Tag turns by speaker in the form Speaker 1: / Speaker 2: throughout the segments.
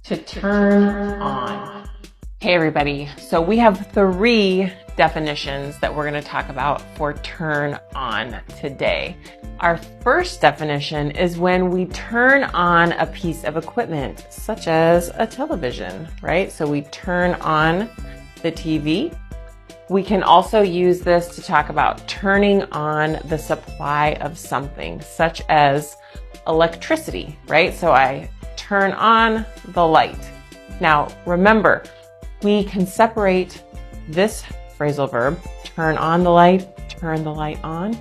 Speaker 1: to turn on. Hey everybody, so we have 3 definitions that we're going to talk about for turn on today. Our first definition is when we turn on a piece of equipment, such as a television, right? So we turn on the TV. We can also use this to talk about turning on the supply of something, such as electricity, right? So I turn on the light. Now, remember, we can separate this phrasal verb, turn on the light, turn the light on,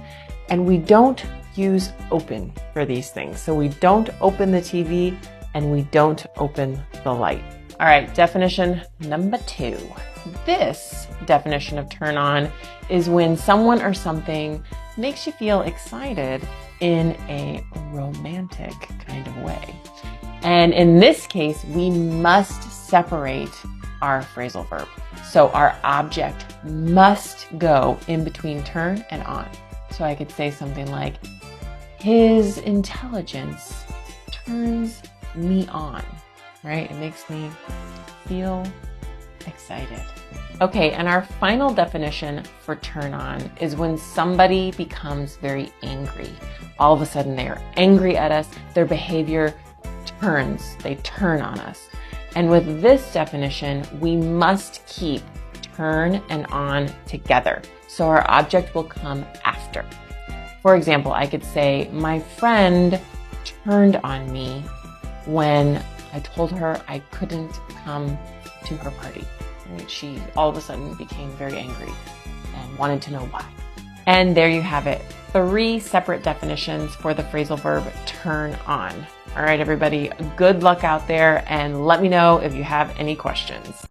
Speaker 1: and we don't use open for these things. So we don't open the TV and we don't open the light. All right, definition number 2. This definition of turn on is when someone or something makes you feel excited in a romantic kind of way. And in this case, we must separate our phrasal verb. So our object must go in between turn and on. So I could say something like, his intelligence turns me on, right? It makes me feel excited. Okay, and our final definition for turn on is when somebody becomes very angry. All of a sudden they are angry at us. Their behavior turns, they turn on us. And with this definition, we must keep turn and on together. So our object will come after. For example, I could say, my friend turned on me when I told her I couldn't come to her party. And she all of a sudden became very angry and wanted to know why. And there you have it. 3 separate definitions for the phrasal verb turn on. All right, everybody, good luck out there and let me know if you have any questions.